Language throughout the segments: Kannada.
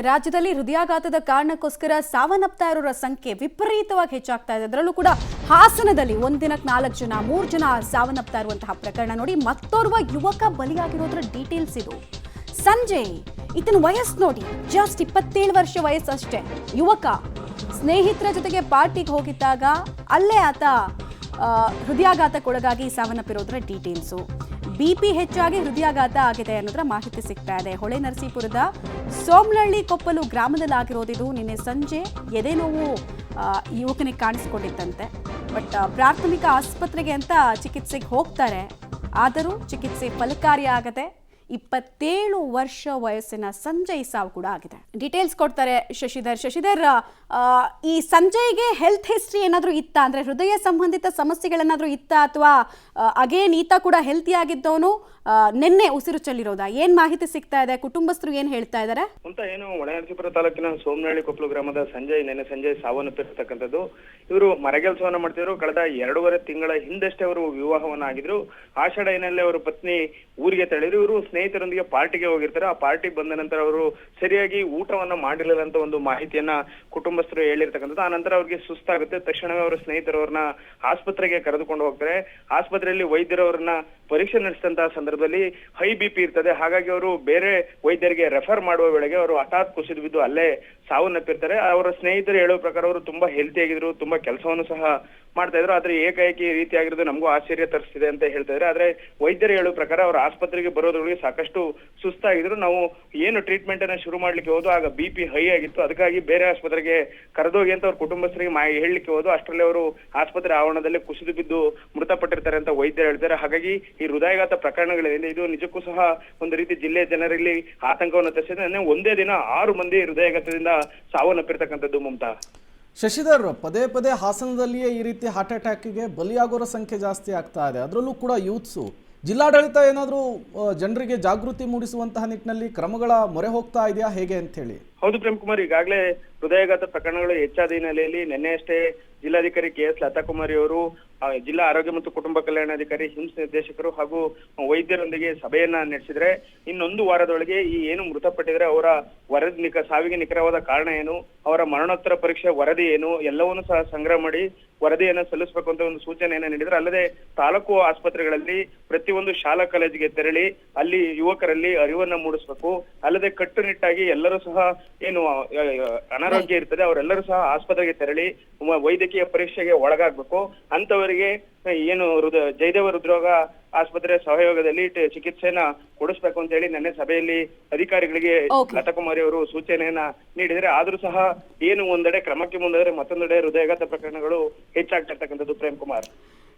ರಾಜ್ಯದಲ್ಲಿ ಹೃದಯಾಘಾತದ ಕಾರಣಕ್ಕೋಸ್ಕರ ಸಾವನ್ನಪ್ತಾ ಇರೋರ ಸಂಖ್ಯೆ ವಿಪರೀತವಾಗಿ ಹೆಚ್ಚಾಗ್ತಾ ಇದೆ. ಅದರಲ್ಲೂ ಕೂಡ ಹಾಸನದಲ್ಲಿ ಒಂದಿನಕ್ಕೆ 4 ಜನ 3 ಜನ ಸಾವನ್ನಪ್ತಾ ಇರುವಂತಹ ಪ್ರಕರಣ ನೋಡಿ. ಮತ್ತೋರ್ವ ಯುವಕ ಬಲಿಯಾಗಿರೋದ್ರ ಡೀಟೇಲ್ಸ್ ಇದು. ಸಂಜಯ್, ಈತನ ವಯಸ್ಸು ನೋಡಿ, ಜಸ್ಟ್ 27 ವರ್ಷ ವಯಸ್ಸಷ್ಟೇ. ಯುವಕ ಸ್ನೇಹಿತರ ಜೊತೆಗೆ ಪಾರ್ಟಿಗೆ ಹೋಗಿದ್ದಾಗ ಅಲ್ಲೇ ಆತ ಹೃದಯಾಘಾತಕ್ಕೊಳಗಾಗಿ ಸಾವನ್ನಪ್ಪಿರೋದ್ರ ಡೀಟೇಲ್ಸು. ಬಿಪಿ ಹೆಚ್ಚಾಗಿ ಹೃದಯಾಘಾತ ಆಗಿದೆ ಅನ್ನೋದ್ರ ಮಾಹಿತಿ ಸಿಗ್ತಾ ಇದೆ. ಹೊಳೆ ನರಸೀಪುರದ ಸೋಮನಹಳ್ಳಿ ಕೊಪ್ಪಲು ಗ್ರಾಮದಲ್ಲಿ ಆಗಿರೋದಿದು. ನಿನ್ನೆ ಸಂಜೆ ಎದೆ ನೋವು ಯುವಕನಿಗೆ ಕಾಣಿಸಿಕೊಂಡಿತ್ತಂತೆ. ಬಟ್ ಪ್ರಾಥಮಿಕ ಆಸ್ಪತ್ರೆಗೆ ಅಂತ ಚಿಕಿತ್ಸೆಗೆ ಹೋಗ್ತಾರೆ. ಆದರೂ ಚಿಕಿತ್ಸೆ ಫಲಕಾರಿಯಾಗದೆ 27 ವರ್ಷ ವಯಸ್ಸಿನ ಸಂಜಯ್ ಸಾವು ಕೂಡ ಆಗಿದೆ. ಡೀಟೇಲ್ಸ್ ಕೊಡ್ತಾರೆ ಶಶಿಧರ್. ಈ ಸಂಜಯ್ಗೆ ಹೆಲ್ತ್ ಹಿಸ್ಟ್ರಿ ಏನಾದರೂ ಇತ್ತಾ? ಅಂದ್ರೆ ಹೃದಯ ಸಂಬಂಧಿತ ಸಮಸ್ಯೆಗಳೇನಾದರೂ ಇತ್ತಾ, ಅಥವಾ ಅಗೇನ್ ಈತ ಕೂಡ ಹೆಲ್ತಿ ಆಗಿದ್ದವನು ನಿನ್ನೆ ಉಸಿರು ಚೆಲ್ಲಿರೋದಾ? ಏನ್ ಮಾಹಿತಿ ಸಿಗ್ತಾ ಇದೆ? ಕುಟುಂಬಸ್ಥರು ಏನ್ ಹೇಳ್ತಾ ಇದ್ದಾರೆ ಅಂತ ಏನು ಹೊಳೆನರಸೀಪುರ ತಾಲೂಕಿನ ಸೋಮನಹಳ್ಳಿ ಕೊಪ್ಪಲು ಗ್ರಾಮದ ನಿನ್ನೆ ಸಂಜೆ ಸಾವನ್ನಪ್ಪಿರ್ತಕ್ಕಂಥದ್ದು. ಇವರು ಮರಗೆಲಸವನ್ನ ಮಾಡ್ತಿದ್ರು. ಕಳೆದ 2.5 ತಿಂಗಳ ಹಿಂದಷ್ಟೇ ಅವರು ವಿವಾಹವನ್ನ ಆಗಿದ್ರು. ಆಷಾಢ ಏನಲ್ಲಿ ಅವರ ಪತ್ನಿ ಊರಿಗೆ ತೆರಳಿದ್ರು. ಇವರು ಸ್ನೇಹಿತರೊಂದಿಗೆ ಪಾರ್ಟಿಗೆ ಹೋಗಿರ್ತಾರೆ. ಆ ಪಾರ್ಟಿ ಬಂದ ನಂತರ ಅವರು ಸರಿಯಾಗಿ ಊಟವನ್ನ ಮಾಡಿರಲಿಲ್ಲ ಅಂತ ಒಂದು ಮಾಹಿತಿಯನ್ನ ಕುಟುಂಬಸ್ಥರು ಹೇಳಿರ್ತಕ್ಕಂಥದ್ದು. ಆ ನಂತರ ಅವ್ರಿಗೆ ಸುಸ್ತಾಗುತ್ತೆ. ತಕ್ಷಣವೇ ಅವರ ಸ್ನೇಹಿತರವ್ರನ್ನ ಆಸ್ಪತ್ರೆಗೆ ಕರೆದುಕೊಂಡು ಹೋಗ್ತಾರೆ. ಆಸ್ಪತ್ರೆಯಲ್ಲಿ ವೈದ್ಯರವ್ರನ್ನ ಪರೀಕ್ಷೆ ನಡೆಸಿದಂತಹ ಸಂದರ್ಭದಲ್ಲಿ ಹೈ ಬಿಪಿ ಇರ್ತದೆ. ಹಾಗಾಗಿ ಅವರು ಬೇರೆ ವೈದ್ಯರಿಗೆ ರೆಫರ್ ಮಾಡುವ ವೇಳೆಗೆ ಅವರು ಹಠಾತ್ ಕುಸಿದು ಬಿದ್ದು ಅಲ್ಲೇ ಸಾವನ್ನಪ್ಪಿರ್ತಾರೆ. ಅವರ ಸ್ನೇಹಿತರು ಹೇಳೋ ಪ್ರಕಾರ ಅವರು ತುಂಬಾ ಹೆಲ್ತಿ ಆಗಿದ್ರು, ತುಂಬಾ ಕೆಲಸವನ್ನು ಸಹ ಮಾಡ್ತಾ ಇದ್ರು. ಆದ್ರೆ ಏಕಾಏಕಿ ಈ ರೀತಿ ಆಗಿರೋದು ನಮಗೂ ಆಶ್ಚರ್ಯ ತರಿಸ್ತಿದೆ ಅಂತ ಹೇಳ್ತಾ ಇದ್ದಾರೆ. ಆದ್ರೆ ವೈದ್ಯರು ಹೇಳೋ ಪ್ರಕಾರ ಅವರು ಆಸ್ಪತ್ರೆಗೆ ಬರೋದ್ರೊಳಗೆ ಸಾಕಷ್ಟು ಸುಸ್ತಾಗಿದ್ರು. ನಾವು ಏನು ಟ್ರೀಟ್ಮೆಂಟ್ ಅನ್ನ ಶುರು ಮಾಡ್ಲಿಕ್ಕೆ ಹೋದು ಆಗ ಬಿಪಿ ಹೈ ಆಗಿತ್ತು. ಅದಕ್ಕಾಗಿ ಬೇರೆ ಆಸ್ಪತ್ರೆಗೆ ಕರೆದೋಗಿ ಅಂತ ಅವ್ರ ಕುಟುಂಬಸ್ಥರಿಗೆ ಹೇಳಲಿಕ್ಕೆ ಹೋದು ಅಷ್ಟರಲ್ಲಿ ಅವರು ಆಸ್ಪತ್ರೆ ಆವರಣದಲ್ಲಿ ಕುಸಿದು ಬಿದ್ದು ಮೃತಪಟ್ಟಿರ್ತಾರೆ ಅಂತ ವೈದ್ಯರು ಹೇಳ್ತಾರೆ. ಹಾಗಾಗಿ ಈ ಹೃದಯಾಘಾತ ಪ್ರಕರಣಗಳಿಂದ ಇದು ನಿಜಕ್ಕೂ ಸಹ ಒಂದು ರೀತಿ ಜಿಲ್ಲೆಯ ಜನರಲ್ಲಿ ಆತಂಕವನ್ನು ತರಿಸಿದೆ. ಒಂದೇ ದಿನ 6 ಮಂದಿ ಹೃದಯಾಘಾತದಿಂದ ಸಾವನ್ನಪ್ಪಿರ್ತಕ್ಕಂಥದ್ದು. ಮಮತಾ, ಶಶಿಧರ್, ಪದೇ ಪದೇ ಹಾಸನದಲ್ಲಿಯೇ ಈ ರೀತಿ ಹಾರ್ಟ್ ಅಟ್ಯಾಕ್ಗೆ ಬಲಿಯಾಗೋರ ಸಂಖ್ಯೆ ಜಾಸ್ತಿ ಆಗ್ತಾ ಇದೆ. ಅದರಲ್ಲೂ ಕೂಡ ಯೂತ್ಸು. ಜಿಲ್ಲಾಡಳಿತ ಏನಾದರೂ ಜನರಿಗೆ ಜಾಗೃತಿ ಮೂಡಿಸುವಂತಹ ನಿಟ್ಟಿನಲ್ಲಿ ಕ್ರಮಗಳ ಮೊರೆ ಹೋಗ್ತಾ ಇದೆಯಾ, ಹೇಗೆ ಅಂತ ಹೇಳಿ? ಹೌದು ಪ್ರೇಮ್ ಕುಮಾರ್, ಈಗಾಗಲೇ ಹೃದಯಾಘಾತ ಪ್ರಕರಣಗಳು ಹೆಚ್ಚಾದ ಹಿನ್ನೆಲೆಯಲ್ಲಿ ನಿನ್ನೆಯಷ್ಟೇ ಜಿಲ್ಲಾಧಿಕಾರಿ KS ಲತಾಕುಮಾರಿ ಅವರು ಜಿಲ್ಲಾ ಆರೋಗ್ಯ ಮತ್ತು ಕುಟುಂಬ ಕಲ್ಯಾಣಾಧಿಕಾರಿ, ಹಿಮ್ಸ್ ನಿರ್ದೇಶಕರು ಹಾಗೂ ವೈದ್ಯರೊಂದಿಗೆ ಸಭೆಯನ್ನ ನಡೆಸಿದ್ರೆ ಇನ್ನೊಂದು ವಾರದೊಳಗೆ ಈ ಏನು ಮೃತಪಟ್ಟಿದ್ರೆ ಅವರ ವರದಿ ಸಾವಿಗೆ ನಿಖರವಾದ ಕಾರಣ ಏನು, ಅವರ ಮರಣೋತ್ತರ ಪರೀಕ್ಷೆ ವರದಿ ಏನು, ಎಲ್ಲವನ್ನೂ ಸಹ ಸಂಗ್ರಹ ಮಾಡಿ ವರದಿಯನ್ನ ಸಲ್ಲಿಸಬೇಕು ಅಂತ ಒಂದು ಸೂಚನೆಯನ್ನ ನೀಡಿದ್ರೆ. ಅಲ್ಲದೆ ತಾಲೂಕು ಆಸ್ಪತ್ರೆಗಳಲ್ಲಿ ಪ್ರತಿಯೊಂದು ಶಾಲಾ ಕಾಲೇಜಿಗೆ ತೆರಳಿ ಅಲ್ಲಿ ಯುವಕರಲ್ಲಿ ಅರಿವನ್ನ ಮೂಡಿಸ್ಬೇಕು. ಅಲ್ಲದೆ ಕಟ್ಟುನಿಟ್ಟಾಗಿ ಎಲ್ಲರೂ ಸಹ ಏನು ಅನಾರೋಗ್ಯ ಇರ್ತದೆ ಅವರೆಲ್ಲರೂ ಸಹ ಆಸ್ಪತ್ರೆಗೆ ತೆರಳಿ ವೈದ್ಯಕೀಯ ಪರೀಕ್ಷೆಗೆ ಒಳಗಾಗ್ಬೇಕು. ಅಂತವರಿಗೆ ಏನು ಜಯದೇವ ಹೃದ್ರೋಗ ಆಸ್ಪತ್ರೆ ಸಹಯೋಗದಲ್ಲಿ ಚಿಕಿತ್ಸೆಯನ್ನ ಕೊಡಿಸ್ಬೇಕು ಅಂತ ಹೇಳಿ ನಿನ್ನೆ ಸಭೆಯಲ್ಲಿ ಅಧಿಕಾರಿಗಳಿಗೆ ಲತಾಕುಮಾರಿ ಅವರು ಸೂಚನೆಯನ್ನ ನೀಡಿದರೆ. ಆದ್ರೂ ಸಹ ಏನು ಒಂದೆಡೆ ಕ್ರಮಕ್ಕೆ ಮುಂದಾದ್ರೆ ಮತ್ತೊಂದೆಡೆ ಹೃದಯಾಘಾತ ಪ್ರಕರಣಗಳು ಹೆಚ್ಚಾಗ್ತಿರ್ತಕ್ಕಂಥದ್ದು. ಪ್ರೇಮ್ ಕುಮಾರ್,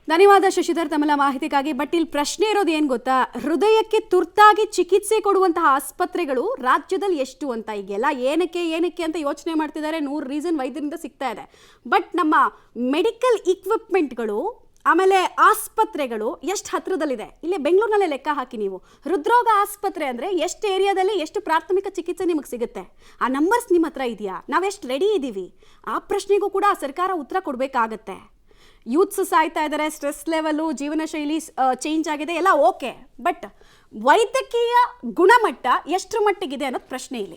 ಧನ್ಯವಾದ ಶಶಿಧರ್ ತಮ್ಮೆಲ್ಲ ಮಾಹಿತಿಗಾಗಿ. ಬಟ್ ಇಲ್ಲಿ ಪ್ರಶ್ನೆ ಇರೋದು ಏನ್ ಗೊತ್ತಾ, ಹೃದಯಕ್ಕೆ ತುರ್ತಾಗಿ ಚಿಕಿತ್ಸೆ ಕೊಡುವಂತಹ ಆಸ್ಪತ್ರೆಗಳು ರಾಜ್ಯದಲ್ಲಿ ಎಷ್ಟು ಅಂತ. ಈಗೆಲ್ಲ ಏನಕ್ಕೆ ಅಂತ ಯೋಚನೆ ಮಾಡ್ತಿದ್ದಾರೆ. 100 ರೀಸನ್ ವೈದ್ಯರಿಂದ ಸಿಗ್ತಾ ಇದೆ. ಬಟ್ ನಮ್ಮ ಮೆಡಿಕಲ್ ಇಕ್ವಿಪ್ಮೆಂಟ್ಗಳು ಆಮೇಲೆ ಆಸ್ಪತ್ರೆಗಳು ಎಷ್ಟು ಹತ್ರದಲ್ಲಿದೆ? ಇಲ್ಲೇ ಬೆಂಗಳೂರಿನಲ್ಲೇ ಲೆಕ್ಕ ಹಾಕಿ ನೀವು. ಹೃದ್ರೋಗ ಆಸ್ಪತ್ರೆ ಅಂದರೆ ಎಷ್ಟು ಏರಿಯಾದಲ್ಲಿ ಎಷ್ಟು ಪ್ರಾಥಮಿಕ ಚಿಕಿತ್ಸೆ ನಿಮಗೆ ಸಿಗುತ್ತೆ? ಆ ನಂಬರ್ಸ್ ನಿಮ್ಮ ಹತ್ರ ಇದೆಯಾ? ನಾವೆಷ್ಟು ರೆಡಿ ಇದ್ದೀವಿ? ಆ ಪ್ರಶ್ನೆಗೂ ಕೂಡ ಸರ್ಕಾರ ಉತ್ತರ ಕೊಡಬೇಕಾಗತ್ತೆ. ಯೂತ್ಸ್ ಸಾಯ್ತಾ ಇದ್ದಾರೆ, ಸ್ಟ್ರೆಸ್ ಲೆವೆಲು, ಜೀವನ ಶೈಲಿ ಚೇಂಜ್ ಆಗಿದೆ, ಎಲ್ಲ ಓಕೆ. ಬಟ್ ವೈದ್ಯಕೀಯ ಗುಣಮಟ್ಟ ಎಷ್ಟರ ಮಟ್ಟಿಗಿದೆ ಅನ್ನೋದು ಪ್ರಶ್ನೆ ಇಲ್ಲಿ.